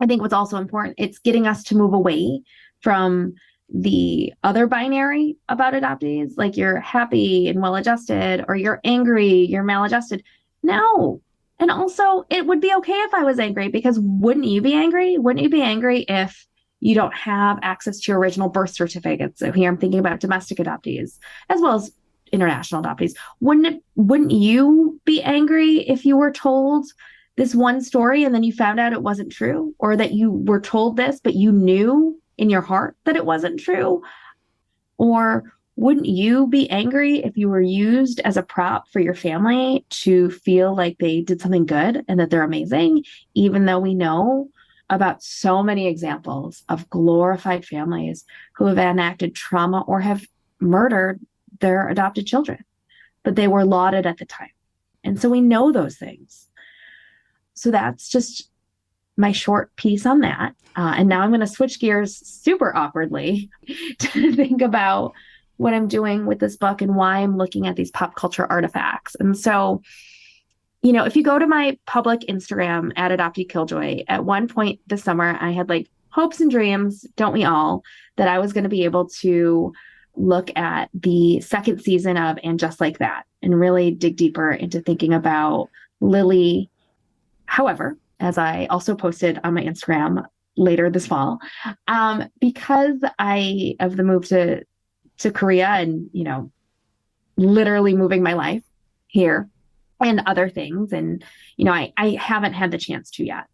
I think what's also important, it's getting us to move away from the other binary about adoptees, like you're happy and well-adjusted, or you're angry, you're maladjusted. No. And also, it would be okay if I was angry, because wouldn't you be angry? Wouldn't you be angry if you don't have access to your original birth certificate? So here I'm thinking about domestic adoptees as well as international adoptees. Wouldn't you be angry if you were told this one story and then you found out it wasn't true, or that you were told this, but you knew in your heart that it wasn't true? Or wouldn't you be angry if you were used as a prop for your family to feel like they did something good and that they're amazing, even though we know about so many examples of glorified families who have enacted trauma or have murdered their adopted children, but they were lauded at the time. And so we know those things. So that's just my short piece on that. And now I'm going to switch gears super awkwardly to think about what I'm doing with this book and why I'm looking at these pop culture artifacts. And so, if you go to my public Instagram at Adoptee Killjoy, at one point this summer, I had like hopes and dreams, don't we all, that I was going to be able to look at the second season of And Just Like That and really dig deeper into thinking about Lily. However, as I also posted on my Instagram later this fall, because of the move to Korea and, literally moving my life here and other things. And, I haven't had the chance to yet.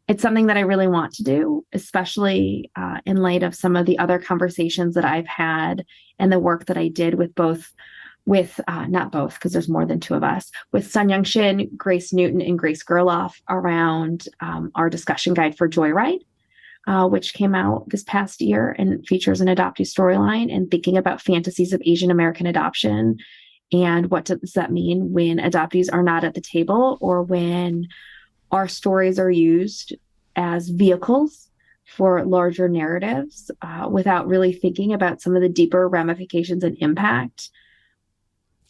It's something that I really want to do, especially in light of some of the other conversations that I've had and the work that I did with both with not both, because there's more than two of us, with Sun Young Shin, Grace Newton, and Grace Gerloff around our discussion guide for Joyride, which came out this past year and features an adoptee storyline and thinking about fantasies of Asian American adoption. And what does that mean when adoptees are not at the table, or when our stories are used as vehicles for larger narratives without really thinking about some of the deeper ramifications and impact.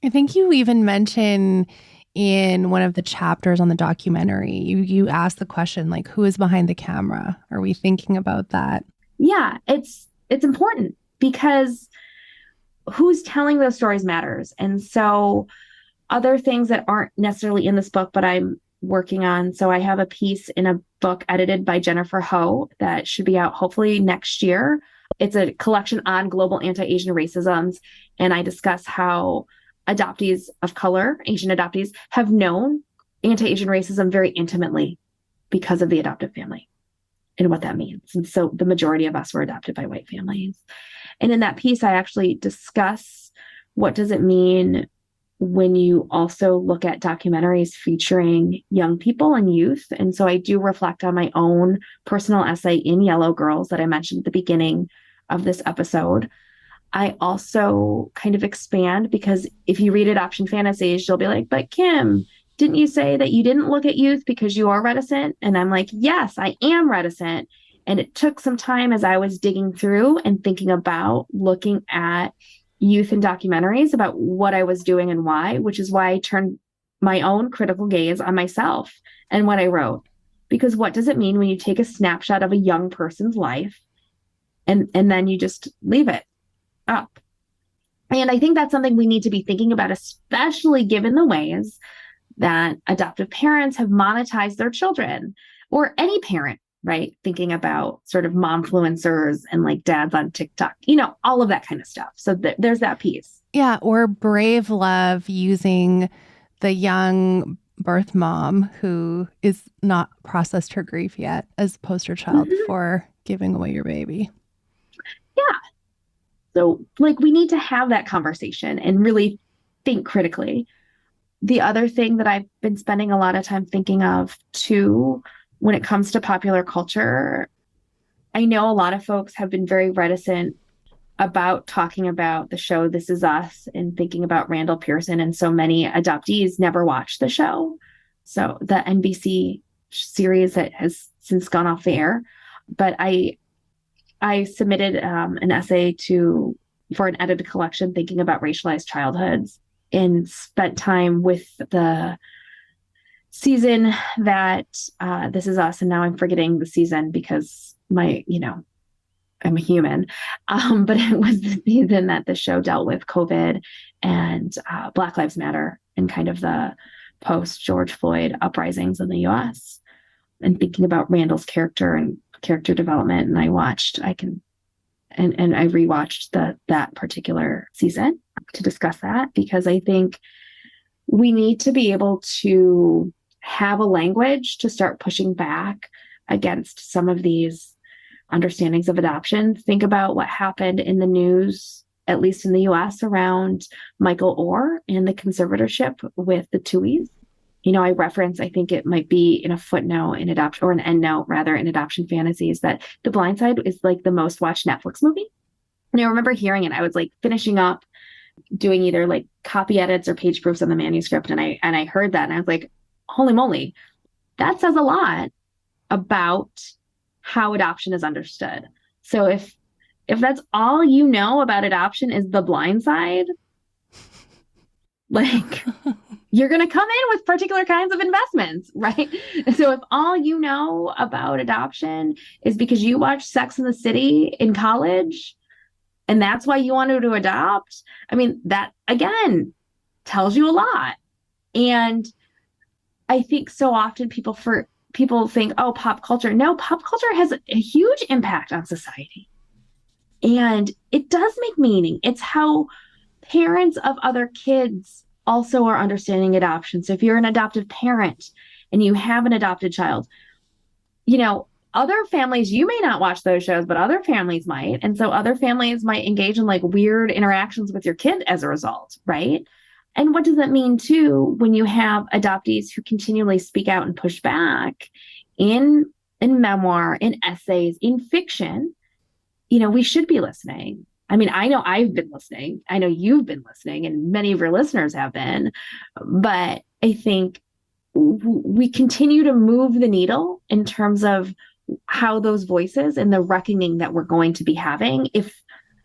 I think you even mentioned in one of the chapters on the documentary, you asked the question, like, who is behind the camera? Are we thinking about that? Yeah, it's important, because who's telling those stories matters. And so other things that aren't necessarily in this book, but I'm working on. So I have a piece in a book edited by Jennifer Ho that should be out hopefully next year. It's a collection on global anti-Asian racisms. And I discuss how adoptees of color, Asian adoptees, have known anti-Asian racism very intimately because of the adoptive family and what that means. And so the majority of us were adopted by white families. And in that piece, I actually discuss what does it mean when you also look at documentaries featuring young people and youth. And so I do reflect on my own personal essay in Yellow Girls that I mentioned at the beginning of this episode. I also kind of expand, because if you read Adoption Fantasies, you'll be like, but Kim, didn't you say that you didn't look at youth because you are reticent? And I'm like, yes, I am reticent. And it took some time as I was digging through and thinking about looking at youth and documentaries about what I was doing and why, which is why I turned my own critical gaze on myself and what I wrote. Because what does it mean when you take a snapshot of a young person's life and then you just leave it up? And I think that's something we need to be thinking about, especially given the ways that adoptive parents have monetized their children, or any parent, right? Thinking about sort of momfluencers and like dads on TikTok, all of that kind of stuff. So there's that piece. Yeah. Or Brave Love using the young birth mom who is not processed her grief yet as poster child for giving away your baby. Yeah. So like we need to have that conversation and really think critically. The other thing that I've been spending a lot of time thinking of too, when it comes to popular culture, I know a lot of folks have been very reticent about talking about the show This Is Us and thinking about Randall Pearson, and so many adoptees never watched the show. So the NBC series that has since gone off the air. But I submitted an essay for an edited collection thinking about racialized childhoods, and spent time with the season that This Is Us. And now I'm forgetting the season because I'm a human. But it was the season that the show dealt with COVID and Black Lives Matter and kind of the post George Floyd uprisings in the US, and thinking about Randall's character and character development. And I rewatched that particular season to discuss that, because I think we need to be able to have a language to start pushing back against some of these understandings of adoption. Think about what happened in the news, at least in the US, around Michael Orr and the conservatorship with the Tuohys. I reference, I think it might be in a footnote in Adoption, or an endnote rather, in Adoption Fantasies, that The Blind Side is like the most watched Netflix movie. And I remember hearing it. I was like finishing up doing either like copy edits or page proofs on the manuscript. And I heard that and I was like, holy moly, that says a lot about how adoption is understood. So if that's all you know about adoption is The Blind Side, like you're going to come in with particular kinds of investments, right? So if all you know about adoption is because you watched Sex and the City in college, and that's why you wanted to adopt, I mean, that again tells you a lot. And I think so often people think, oh, pop culture. No, pop culture has a huge impact on society. And it does make meaning. It's how parents of other kids also are understanding adoption. So if you're an adoptive parent and you have an adopted child, other families, you may not watch those shows, but other families might. And so other families might engage in like weird interactions with your kid as a result, right? And what does that mean too when you have adoptees who continually speak out and push back in memoir, in essays, in fiction? We should be listening. I mean, I know I've been listening. I know you've been listening, and many of your listeners have been. But I think we continue to move the needle in terms of how those voices and the reckoning that we're going to be having.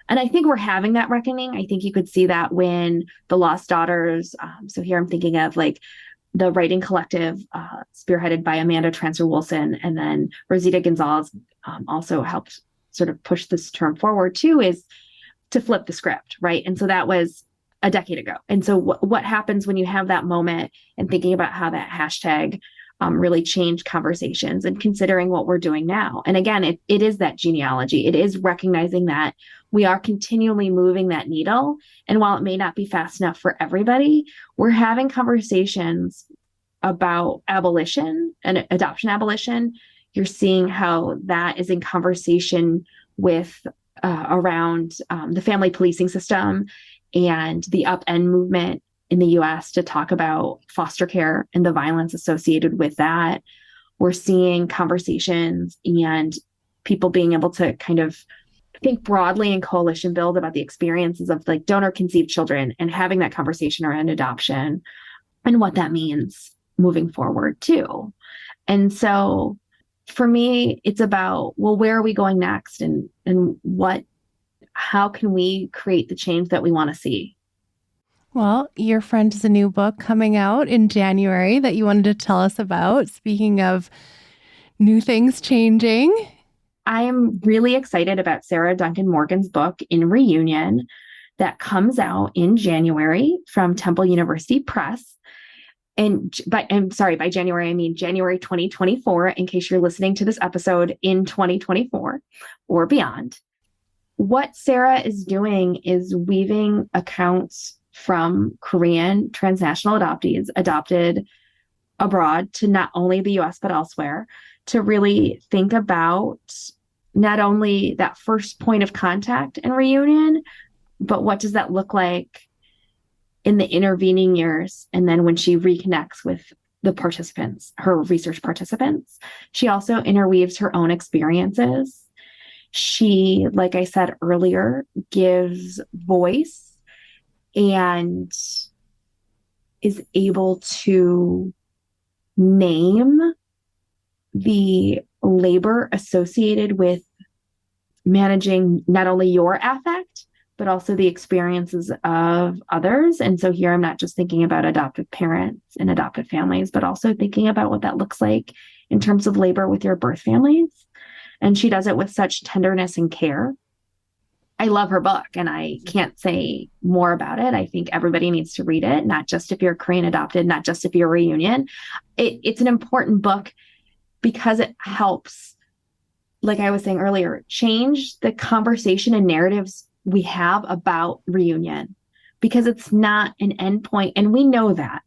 And I think we're having that reckoning. I think you could see that when the Lost Daughters, so here I'm thinking of like the writing collective spearheaded by Amanda Transfer-Wilson, and then Rosita Gonzalez also helped sort of push this term forward too, is to flip the script, right? And so that was a decade ago. And so what happens when you have that moment and thinking about how that hashtag really changed conversations and considering what we're doing now? And again, it is that genealogy. It is recognizing that we are continually moving that needle. And while it may not be fast enough for everybody, we're having conversations about abolition and adoption abolition. You're seeing how that is in conversation with around the family policing system and the upend movement in the US to talk about foster care and the violence associated with that. We're seeing conversations and people being able to kind of think broadly and coalition build about the experiences of like donor conceived children and having that conversation around adoption and what that means moving forward too. And so for me, it's about, well, where are we going next, and how can we create the change that we want to see? Well, your friend has a new book coming out in January that you wanted to tell us about. Speaking of new things changing. I am really excited about Sarah Duncan Morgan's book, In Reunion, that comes out in January from Temple University Press. And by January, I mean January 2024, in case you're listening to this episode in 2024 or beyond. What Sarah is doing is weaving accounts from Korean transnational adoptees adopted abroad to not only the US, but elsewhere, to really think about not only that first point of contact and reunion, but what does that look like in the intervening years? And then when she reconnects with the participants, her research participants, she also interweaves her own experiences. She, like I said earlier, gives voice and is able to name the labor associated with managing not only your affect, but also the experiences of others. And so here I'm not just thinking about adoptive parents and adoptive families, but also thinking about what that looks like in terms of labor with your birth families. And she does it with such tenderness and care. I love her book, and I can't say more about it. I think everybody needs to read it, not just if you're Korean adopted, not just if you're reunion. It's an important book because it helps, like I was saying earlier, change the conversation and narratives we have about reunion, because it's not an endpoint. And we know that.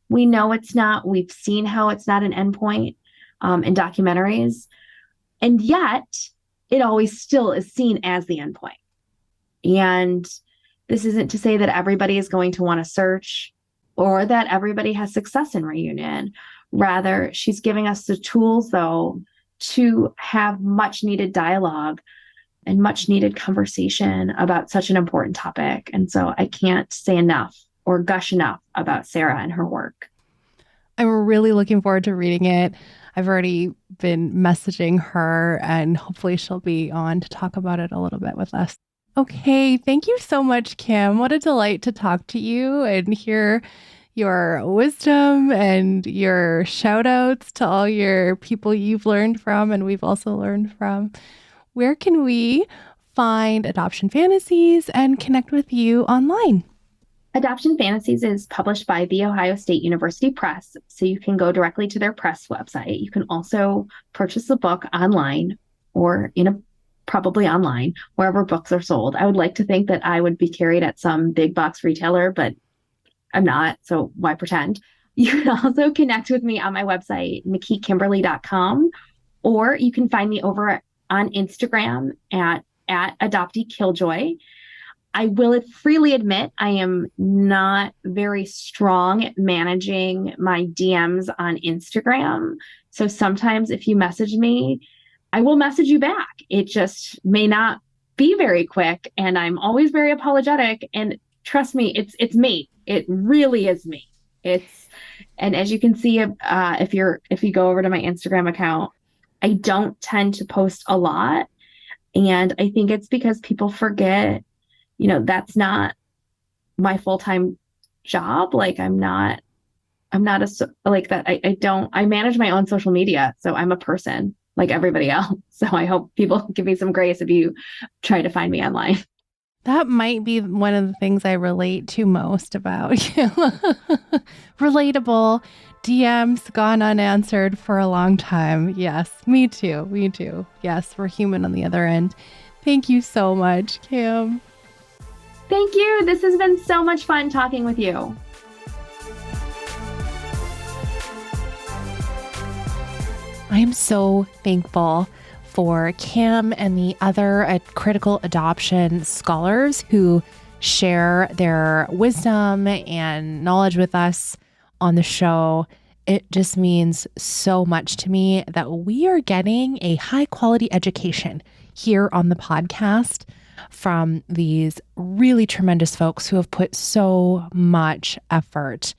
We know it's not. We've seen how it's not an endpoint in documentaries. And yet it always still is seen as the endpoint. And this isn't to say that everybody is going to want to search or that everybody has success in reunion. Rather, she's giving us the tools, though, to have much needed dialogue and much needed conversation about such an important topic. And so I can't say enough or gush enough about Sarah and her work. I'm really looking forward to reading it. I've already been messaging her, and hopefully she'll be on to talk about it a little bit with us. Okay, thank you so much, Kim. What a delight to talk to you and hear your wisdom and your shout outs to all your people you've learned from and we've also learned from. Where can we find Adoption Fantasies and connect with you online? Adoption Fantasies is published by The Ohio State University Press, so you can go directly to their press website. You can also purchase the book online or probably online, wherever books are sold. I would like to think that I would be carried at some big box retailer, but I'm not, so why pretend? You can also connect with me on my website, McKeeKimberly.com, or you can find me over on Instagram at Adoptee Killjoy. I will freely admit I am not very strong at managing my DMs on Instagram. So sometimes if you message me, I will message you back. It just may not be very quick, and I'm always very apologetic. And trust me, it's me. It really is me. And as you can see, if you go over to my Instagram account, I don't tend to post a lot, and I think it's because people forget, that's not my full-time job. Like I'm not like that. I manage my own social media. So I'm a person like everybody else. So I hope people give me some grace if you try to find me online. That might be one of the things I relate to most about you. Relatable, DMs gone unanswered for a long time. Yes, me too. Me too. Yes, we're human on the other end. Thank you so much, Kim. Thank you. This has been so much fun talking with you. I am so thankful for Kim and the other critical adoption scholars who share their wisdom and knowledge with us on the show. It just means so much to me that we are getting a high quality education here on the podcast from these really tremendous folks who have put so much effort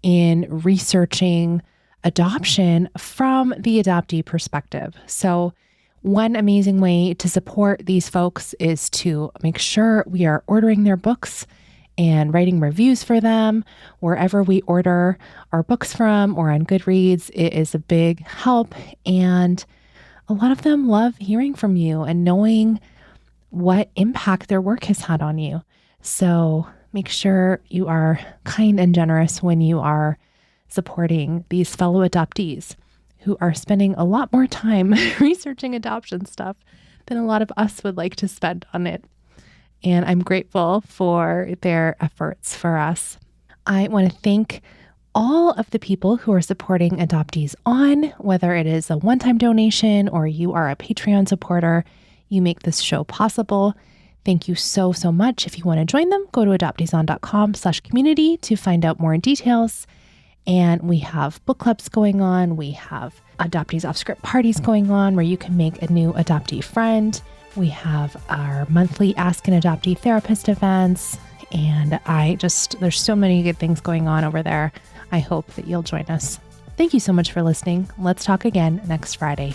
in researching adoption from the adoptee perspective. So one amazing way to support these folks is to make sure we are ordering their books and writing reviews for them wherever we order our books from or on Goodreads. It is a big help. And a lot of them love hearing from you and knowing what impact their work has had on you. So make sure you are kind and generous when you are supporting these fellow adoptees who are spending a lot more time researching adoption stuff than a lot of us would like to spend on it. And I'm grateful for their efforts for us. I want to thank all of the people who are supporting Adoptees On, whether it is a one-time donation or you are a Patreon supporter. You make this show possible. Thank you so, so much. If you want to join them, go to adopteeson.com/community to find out more details. And we have book clubs going on. We have Adoptees Off Script parties going on where you can make a new adoptee friend. We have our monthly Ask an Adoptee Therapist events. And there's so many good things going on over there. I hope that you'll join us. Thank you so much for listening. Let's talk again next Friday.